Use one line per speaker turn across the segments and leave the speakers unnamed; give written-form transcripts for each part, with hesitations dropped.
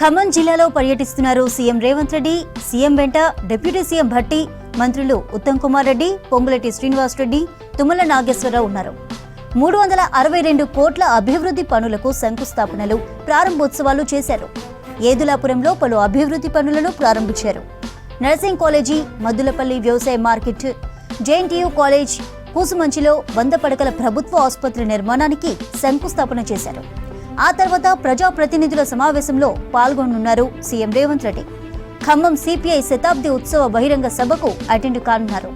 ఖమ్మం జిల్లాలో పర్యటిస్తున్నారు CM Revanth Reddy. CM వెంట డిప్యూటీ సీఎం భట్టి, మంత్రులు ఉత్తమ్ కుమార్ రెడ్డి, పొంగులేటి శ్రీనివాస్ రెడ్డి, తుమ్మల నాగేశ్వరరావు ఉన్నారు. 362 కోట్ల అభివృద్ధి పనులకు శంకుస్థాపనలు, ప్రారంభోత్సవాలు చేశారు. ఏదులాపురంలో పలు అభివృద్ధి పనులను ప్రారంభించారు. నర్సింగ్ కాలేజీ, మద్దులపల్లి వ్యవసాయ మార్కెట్, జేఎన్టీయూ కాలేజ్, కూసుమంచిలో 100 పడకల ప్రభుత్వ ఆసుపత్రి నిర్మాణానికి శంకుస్థాపన చేశారు. ఆ తర్వాత ప్రజాప్రతినిధుల సమావేశంలో పాల్గొనున్నారు సీఎం రేవంత్ రెడ్డి. ఖమ్మం సిపిఐ శతాబ్ది ఉత్సవ బహిరంగ సభకు అటెండ్ కానున్నారు.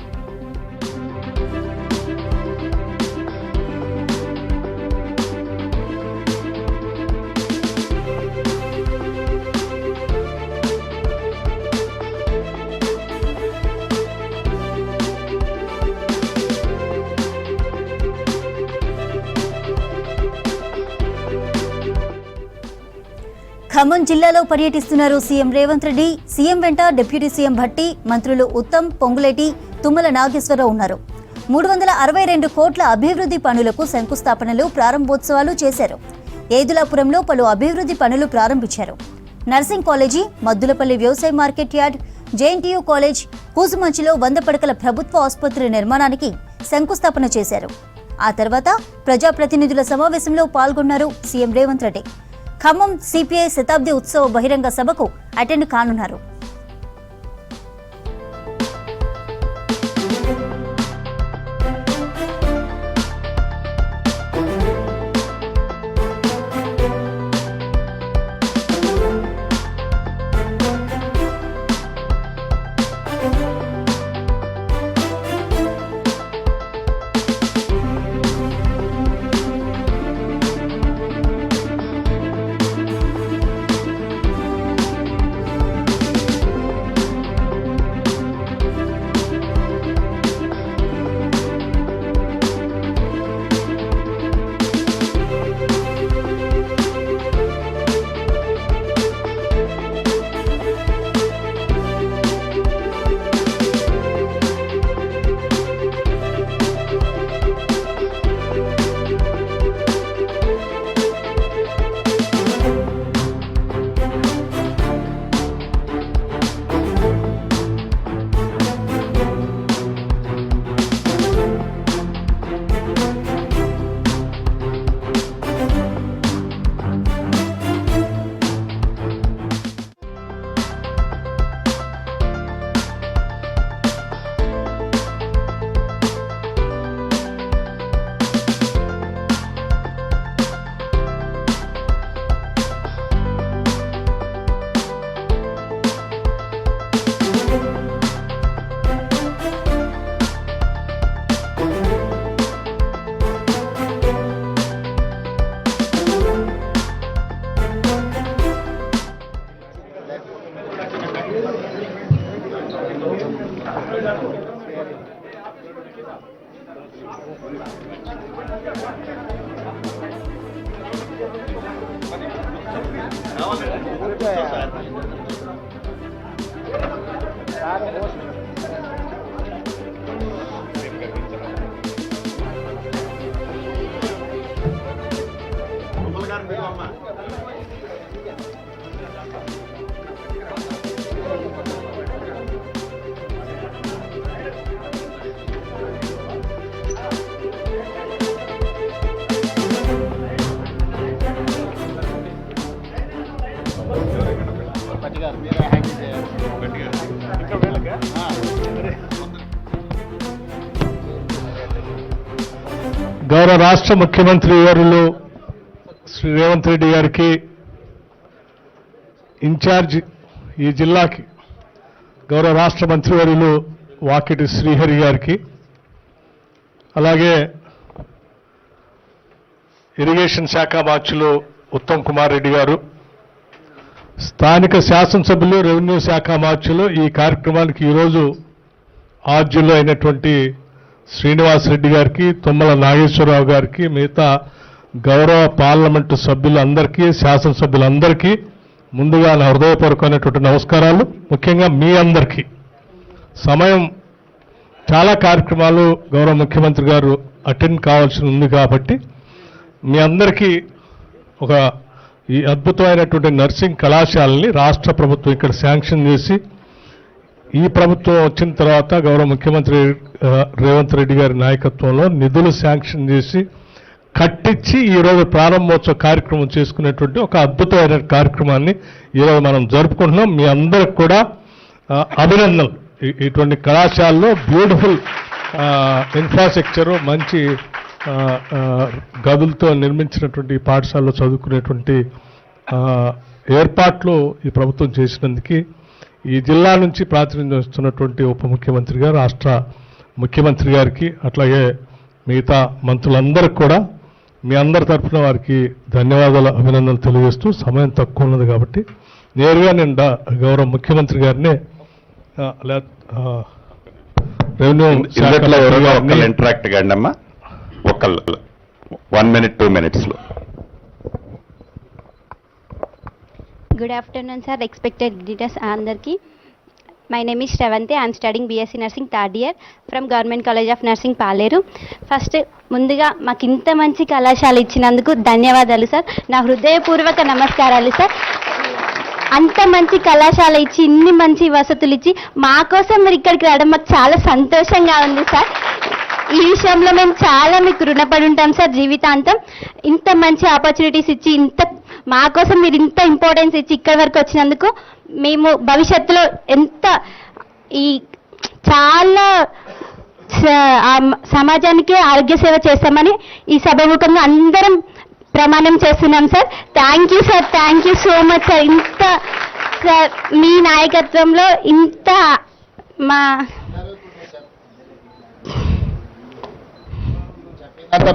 ఖమ్మం జిల్లాలో పర్యటిస్తున్నారు సీఎం రేవంత్ రెడ్డి. సీఎం వెంట డిప్యూటీ సీఎం భట్టి, మంత్రులు ఉత్తమ్, పొంగులేటి, తుమ్మల నాగేశ్వరరావు ఉన్నారు. 362 కోట్ల అభివృద్ధి పనులకు శంకుస్థాపనలు, ప్రారంభోత్సవాలు చేశారు. ఏదులాపురంలో పలు అభివృద్ధి పనులు ప్రారంభించారు. నర్సింగ్ కాలేజీ, మద్దులపల్లి వ్యవసాయ మార్కెట్ యార్డ్, జేఎన్టీయూ కాలేజ్, కూసుమంచిలో 100 పడకల ప్రభుత్వ ఆసుపత్రి నిర్మాణానికి శంకుస్థాపన చేశారు. ఆ తర్వాత ప్రజాప్రతినిధుల సమావేశంలో పాల్గొన్నారు సీఎం రేవంత్ రెడ్డి. ఖమ్మం సిపిఐ శతాబ్ది ఉత్సవ బహిరంగ సభకు అటెండ్ కానున్నారు.
గౌరవ రాష్ట్ర ముఖ్యమంత్రి వర్యులు శ్రీ రేవంత్ రెడ్డి గారికి, ఇన్ఛార్జ్ ఈ జిల్లాకి గౌరవ రాష్ట్ర మంత్రివర్యులు వాకిటి శ్రీహరి గారికి, అలాగే ఇరిగేషన్ శాఖ మార్చులు ఉత్తమ్ కుమార్ రెడ్డి గారు, స్థానిక శాసనసభ్యులు, రెవెన్యూ శాఖ మార్చులు, ఈ కార్యక్రమానికి ఈరోజు ఆద్యులు అయినటువంటి శ్రీనివాస్ రెడ్డి గారికి, తుమ్మల నాగేశ్వరరావు గారికి, మిగతా గౌరవ పార్లమెంటు సభ్యులందరికీ, శాసనసభ్యులందరికీ ముందుగా నా హృదయపూర్వకమైనటువంటి నమస్కారాలు. ముఖ్యంగా మీ అందరికీ సమయం చాలా కార్యక్రమాలు గౌరవ ముఖ్యమంత్రి గారు అటెండ్ కావాల్సి ఉంది కాబట్టి మీ అందరికీ ఒక ఈ అద్భుతమైనటువంటి నర్సింగ్ కళాశాలని రాష్ట్ర ప్రభుత్వం ఇక్కడ శాంక్షన్ చేసి, ఈ ప్రభుత్వం వచ్చిన తర్వాత గౌరవ ముఖ్యమంత్రి రేవంత్ రెడ్డి గారి నాయకత్వంలో నిధులు శాంక్షన్ చేసి కట్టించి ఈరోజు ప్రారంభోత్సవ కార్యక్రమం చేసుకునేటువంటి ఒక అద్భుతమైన కార్యక్రమాన్ని ఈరోజు మనం జరుపుకుంటున్నాం. మీ అందరికి కూడా అభినందనలు. ఇటువంటి కళాశాలలో బ్యూటిఫుల్ ఇన్ఫ్రాస్ట్రక్చరు, మంచి గదులతో నిర్మించినటువంటి పాఠశాలలో చదువుకునేటువంటి ఏర్పాట్లు ఈ ప్రభుత్వం చేసినందుకు ఈ జిల్లా నుంచి ప్రాతినిధ్యం వస్తున్నటువంటి ఉప ముఖ్యమంత్రి గారు, రాష్ట్ర ముఖ్యమంత్రి గారికి, అట్లాగే మిగతా మంత్రులందరికీ కూడా మీ అందరి తరఫున వారికి ధన్యవాదాలు, అభినందనలు తెలియజేస్తూ, సమయం తక్కువ ఉన్నది కాబట్టి నేరుగా నేను గౌరవ ముఖ్యమంత్రి గారినే రెవెన్యూ
ఇంటరాక్ట్ కండి అమ్మా, ఒకళ్ళు 1 minute 2 minutes లో.
Good afternoon, sir. Respected leaders అందరికి. My name is Shravanti. I am studying BSc Nursing 3rd year from Government College of Nursing Paleru. First ముందుగా మాకు ఇంత మంచి కళాశాల ఇచ్చినందుకు ధన్యవాదాలు సార్. నా హృదయపూర్వక నమస్కారాలు సార్. అంత మంచి కళాశాల ఇచ్చి, ఇన్ని మంచి వసతులు ఇచ్చి మా కోసం మీరు ఇక్కడికి రావడం మాకు చాలా సంతోషంగా ఉంది సార్. ఈ విషయంలో మేము చాలా మీకు రుణపడి ఉంటాం సార్ జీవితాంతం. ఇంత మంచి ఆపర్చునిటీస్ ఇచ్చి, మా కోసం మీరు ఇంత ఇంపార్టెన్స్ ఇచ్చి ఇక్కడి వరకు వచ్చినందుకు మేము భవిష్యత్తులో చాలా సమాజానికి ఆరోగ్య సేవ చేస్తామని ఈ సభాముఖంగా అందరం ప్రమాణం చేస్తున్నాం sir. Thank you sir, thank you so much sir. Sir మీ నాయకత్వంలో మా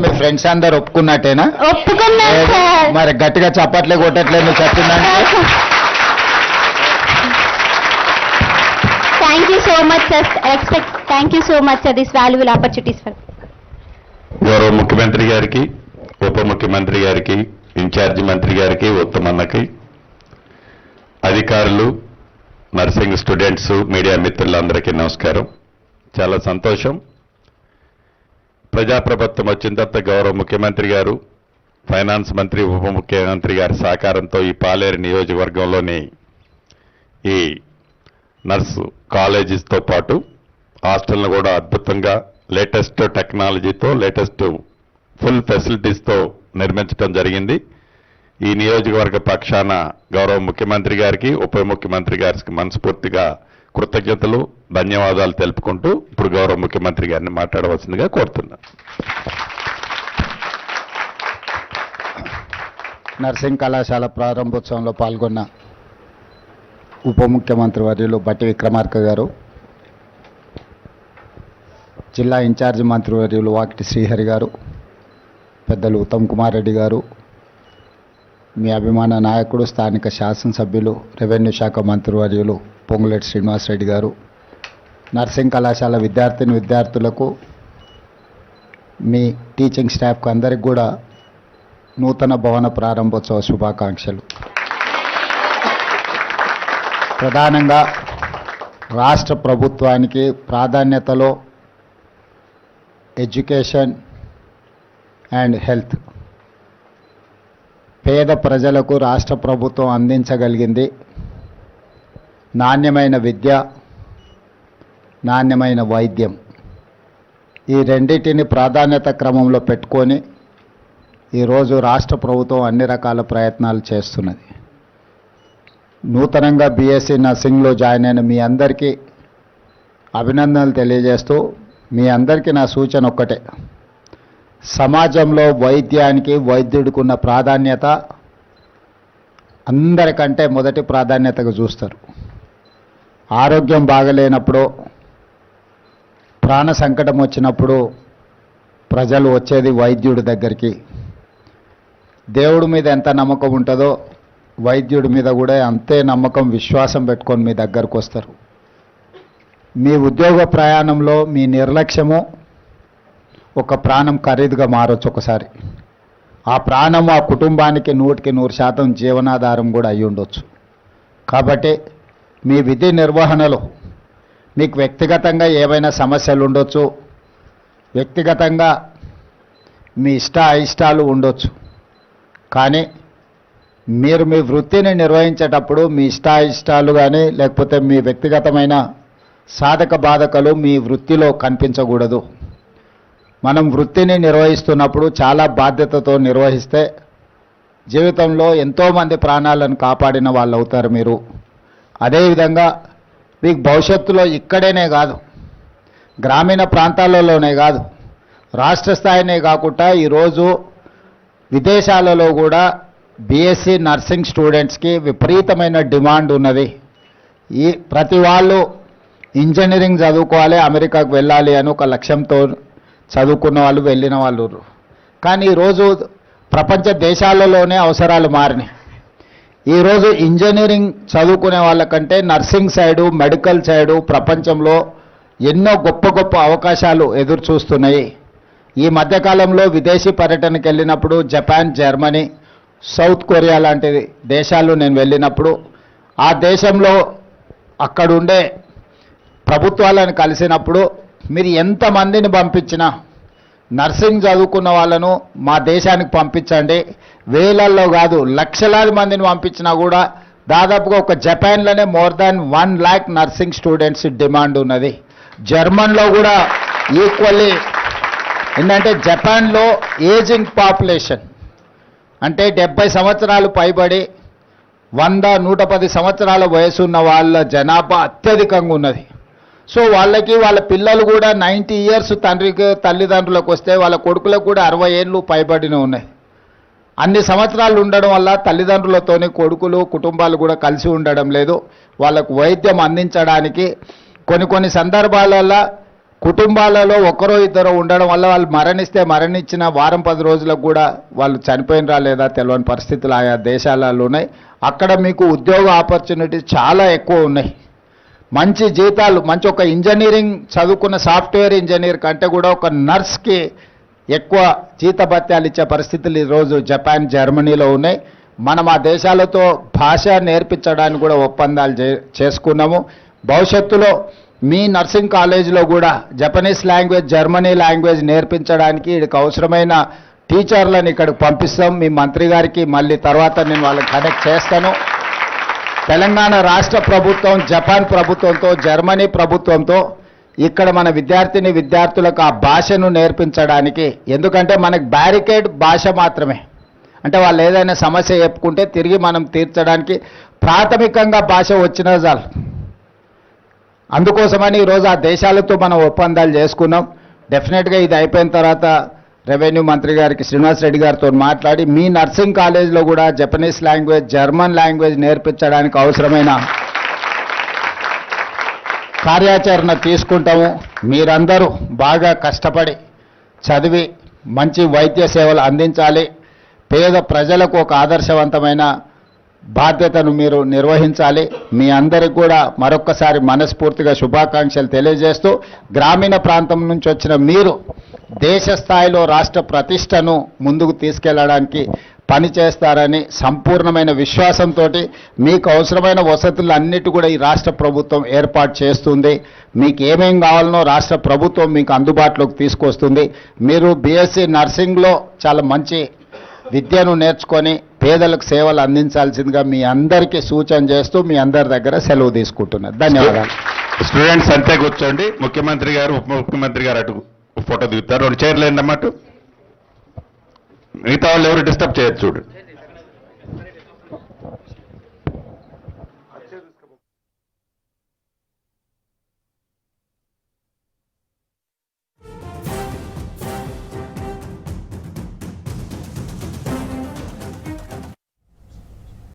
మీ ఫ్రెండ్స్ అందరు ఒప్పుకున్నట్టేనా?
ఒప్పుకున్నాం సార్.
మరి గట్టిగా చప్పట్లే కొట్టట్లేదు నువ్వు చెప్పిందంటే.
Thank you so much sir. Thank you so much sir this valuable opportunities for.
గౌరవ ముఖ్యమంత్రి గారికి, ఉప ముఖ్యమంత్రి గారికి, ఇన్ఛార్జి మంత్రి గారికి, ఉత్తమన్నకి, అధికారులు, నర్సింగ్ స్టూడెంట్స్, మీడియా మిత్రులందరికీ నమస్కారం. చాలా సంతోషం. ప్రజాప్రభుత్వం వచ్చిన తర్వాత గౌరవ ముఖ్యమంత్రి గారు, ఫైనాన్స్ మంత్రి, ఉప ముఖ్యమంత్రి గారి సహకారంతో ఈ పాలేరు నియోజకవర్గంలోని ఈ నర్సు కాలేజీస్తో పాటు హాస్టల్ను కూడా అద్భుతంగా లేటెస్ట్ టెక్నాలజీతో, లేటెస్ట్ ఫుల్ ఫెసిలిటీస్తో నిర్మించడం జరిగింది. ఈ నియోజకవర్గ పక్షాన గౌరవ ముఖ్యమంత్రి గారికి, ఉప ముఖ్యమంత్రి గారికి మనస్ఫూర్తిగా కృతజ్ఞతలు, ధన్యవాదాలు తెలుపుకుంటూ ఇప్పుడు గౌరవ ముఖ్యమంత్రి గారిని మాట్లాడవలసిందిగా కోరుతున్నాను.
నర్సింగ్ కళాశాల ప్రారంభోత్సవంలో పాల్గొన్న ఉప ముఖ్యమంత్రి వర్యులు బట్టి విక్రమార్క గారు, జిల్లా ఇన్ఛార్జి మంత్రి వర్యులు వాకిటి శ్రీహరి గారు, పెద్దలు ఉత్తమ్ కుమార్ రెడ్డి గారు, మీ అభిమాన నాయకుడు, స్థానిక శాసనసభ్యులు, రెవెన్యూ శాఖ మంత్రి వర్యులు పొంగులేటి శ్రీనివాసరెడ్డి గారు, నర్సింగ్ కళాశాల విద్యార్థులకు, మీ టీచింగ్ స్టాఫ్కి అందరికి కూడా నూతన భవన ప్రారంభోత్సవ శుభాకాంక్షలు. ప్రధానంగా రాష్ట్ర ప్రభుత్వానికి ప్రాధాన్యతలో ఎడ్యుకేషన్ అండ్ హెల్త్, పేద ప్రజలకు రాష్ట్ర ప్రభుత్వం అందించగలిగింది నాణ్యమైన విద్య, నాణ్యమైన వైద్యం. ఈ రెండింటిని ప్రాధాన్యత క్రమంలో పెట్టుకొని ఈరోజు రాష్ట్ర ప్రభుత్వం అన్ని రకాల ప్రయత్నాలు చేస్తున్నది. నూతనంగా బీఎస్సీ నర్సింగ్లో జాయిన్ అయిన మీ అందరికీ అభినందనలు తెలియజేస్తూ, మీ అందరికీ నా సూచన ఒక్కటే, సమాజంలో వైద్యానికి, వైద్యుడికి ఉన్న ప్రాధాన్యత అందరికంటే మొదటి ప్రాధాన్యతగా చూస్తారు. ఆరోగ్యం బాగలేనప్పుడు, ప్రాణ సంకటం వచ్చినప్పుడు ప్రజలు వచ్చేది వైద్యుడి దగ్గరికి. దేవుడి మీద ఎంత నమ్మకం ఉంటుందో వైద్యుడి మీద కూడా అంతే నమ్మకం, విశ్వాసం పెట్టుకొని మీ దగ్గరకు వస్తారు. మీ ఉద్యోగ ప్రయాణంలో మీ నిర్లక్ష్యము ఒక ప్రాణం ఖరీదుగా మారొచ్చు ఒకసారి. ఆ ప్రాణం ఆ కుటుంబానికి 100% జీవనాధారం కూడా అయి ఉండొచ్చు. కాబట్టి మీ విధి నిర్వహణలో మీకు వ్యక్తిగతంగా ఏవైనా సమస్యలు ఉండొచ్చు, వ్యక్తిగతంగా మీ అయిష్టాలు ఉండొచ్చు. కానీ మీరు మీ వృత్తిని నిర్వహించేటప్పుడు మీ ఇష్టాయిష్టాలు కానీ లేకపోతే మీ వ్యక్తిగతమైన సాధక బాధకలు మీ వృత్తిలో కనిపించకూడదు. మనం వృత్తిని నిర్వహిస్తున్నప్పుడు చాలా బాధ్యతతో నిర్వహిస్తే జీవితంలో ఎంతోమంది ప్రాణాలను కాపాడిన వాళ్ళు అవుతారు మీరు. అదేవిధంగా మీకు భవిష్యత్తులో ఇక్కడేనే కాదు, గ్రామీణ ప్రాంతాలలోనే కాదు, రాష్ట్ర స్థాయినే కాకుండా ఈరోజు విదేశాలలో కూడా బీఎస్సీ నర్సింగ్ స్టూడెంట్స్కి విపరీతమైన డిమాండ్ ఉన్నది. ఈ ప్రతి వాళ్ళు ఇంజనీరింగ్ చదువుకోవాలి, అమెరికాకు వెళ్ళాలి అని ఒక లక్ష్యంతో చదువుకున్న వాళ్ళు వెళ్ళిన వాళ్ళు. కానీ ఈరోజు ప్రపంచ దేశాలలోనే అవసరాలు మారినాయి. ఈరోజు ఇంజనీరింగ్ చదువుకునే వాళ్ళకంటే నర్సింగ్ సైడు, మెడికల్ సైడు ప్రపంచంలో ఎన్నో గొప్ప గొప్ప అవకాశాలు ఎదురు చూస్తున్నాయి. ఈ మధ్యకాలంలో విదేశీ పర్యటనకు వెళ్ళినప్పుడు జపాన్, జర్మనీ, సౌత్ కొరియా లాంటి దేశాలు నేను వెళ్ళినప్పుడు ఆ దేశంలో అక్కడుండే ప్రభుత్వాలను కలిసినప్పుడు మీరు ఎంతమందిని పంపించినా నర్సింగ్ చదువుకున్న వాళ్ళను మా దేశానికి పంపించండి, వేలల్లో కాదు లక్షలాది మందిని పంపించినా కూడా దాదాపుగా ఒక జపాన్లోనే more than 1 lakh nursing students demand ఉన్నది. జర్మన్లో కూడా ఈక్వల్లీ ఏంటంటే జపాన్లో ఏజింగ్ పాపులేషన్ అంటే 70 సంవత్సరాలు పైబడి 100-110 సంవత్సరాల వయసు ఉన్న వాళ్ళ జనాభా అత్యధికంగా ఉన్నది. సో వాళ్ళకి వాళ్ళ పిల్లలు కూడా 90 years తల్లిదండ్రులకు వస్తే వాళ్ళ కొడుకులకు కూడా 60 ఏళ్ళు పైబడిన ఉన్నాయి. అన్ని సంవత్సరాలు ఉండడం వల్ల తల్లిదండ్రులతోని కొడుకులు కుటుంబాలు కూడా కలిసి ఉండడం లేదు. వాళ్ళకు వైద్యం అందించడానికి కొన్ని సందర్భాలలో కుటుంబాలలో ఒకరో ఇద్దరు ఉండడం వల్ల వాళ్ళు మరణించిన వారం 10 రోజులకు కూడా వాళ్ళు చనిపోయినరా లేదా తెలియని పరిస్థితులు ఆయా దేశాలలో ఉన్నాయి. అక్కడ మీకు ఉద్యోగ ఆపర్చునిటీస్ చాలా ఎక్కువ ఉన్నాయి. మంచి జీతాలు, మంచి ఒక ఇంజనీరింగ్ చదువుకున్న సాఫ్ట్వేర్ ఇంజనీర్ కంటే కూడా ఒక నర్స్కి ఎక్కువ జీతభత్యాలు ఇచ్చే పరిస్థితులు ఈరోజు జపాన్, జర్మనీలో ఉన్నాయి. మనం ఆ దేశాలతో భాష నేర్పించడానికి కూడా ఒప్పందాలు చేసుకున్నాము. భవిష్యత్తులో మీ నర్సింగ్ కాలేజీలో కూడా జపనీస్ లాంగ్వేజ్, జర్మనీ లాంగ్వేజ్ నేర్పించడానికి ఇక్కడికి అవసరమైన టీచర్లను ఇక్కడికి పంపిస్తాం. మీ మంత్రి గారికి మళ్ళీ తర్వాత నేను వాళ్ళని కనెక్ట్ చేస్తాను. తెలంగాణ రాష్ట్ర ప్రభుత్వం జపాన్ ప్రభుత్వంతో, జర్మనీ ప్రభుత్వంతో ఇక్కడ మన విద్యార్థులకు ఆ భాషను నేర్పించడానికి, ఎందుకంటే మనకు బ్యారికేడ్ భాష మాత్రమే, అంటే వాళ్ళు ఏదైనా సమస్య చెప్పుకుంటే తిరిగి మనం తీర్చడానికి ప్రాథమికంగా భాష వచ్చినా చాలు. అందుకోసమని ఈరోజు ఆ దేశాలతో మనం ఒప్పందాలు చేసుకున్నాం. డెఫినెట్గా ఇది అయిపోయిన తర్వాత రెవెన్యూ మంత్రి గారికి శ్రీనివాస్ రెడ్డి గారితో మాట్లాడి మీ నర్సింగ్ కాలేజ్లో కూడా జపనీస్ లాంగ్వేజ్, జర్మన్ లాంగ్వేజ్ నేర్పించడానికి అవసరమైన కార్యాచరణ తీసుకుంటాము. మీరందరూ బాగా కష్టపడి చదివి మంచి వైద్య సేవలు అందించాలి. పేద ప్రజలకు ఒక ఆదర్శవంతమైన బాధ్యతను మీరు నిర్వహించాలి. మీ అందరికి కూడా మరొక్కసారి మనస్ఫూర్తిగా శుభాకాంక్షలు తెలియజేస్తూ, గ్రామీణ ప్రాంతం నుంచి వచ్చిన మీరు దేశ స్థాయిలో రాష్ట్ర ప్రతిష్టను ముందుకు తీసుకెళ్లడానికి పనిచేస్తారని సంపూర్ణమైన విశ్వాసంతో మీకు అవసరమైన వసతులు అన్నిటి కూడా ఈ రాష్ట్ర ప్రభుత్వం ఏర్పాటు చేస్తుంది. మీకు ఏమేం కావాలనో రాష్ట్ర ప్రభుత్వం మీకు అందుబాటులోకి తీసుకొస్తుంది. మీరు బీఎస్సీ నర్సింగ్లో చాలా మంచి విద్యను నేర్చుకొని పేదలకు సేవలు అందించాల్సిందిగా మీ అందరికీ సూచన చేస్తూ మీ అందరి దగ్గర సెలవు తీసుకుంటున్నారు. ధన్యవాదాలు.
స్టూడెంట్స్ అంతే కూర్చోండి. ముఖ్యమంత్రి గారు, ఉప ముఖ్యమంత్రి గారు అటు ఫోటో దిగుతారు. 2 చైర్లు ఏంటన్నమాట, మిగతా వాళ్ళు ఎవరు డిస్టర్బ్ చేయొచ్చు చూడు.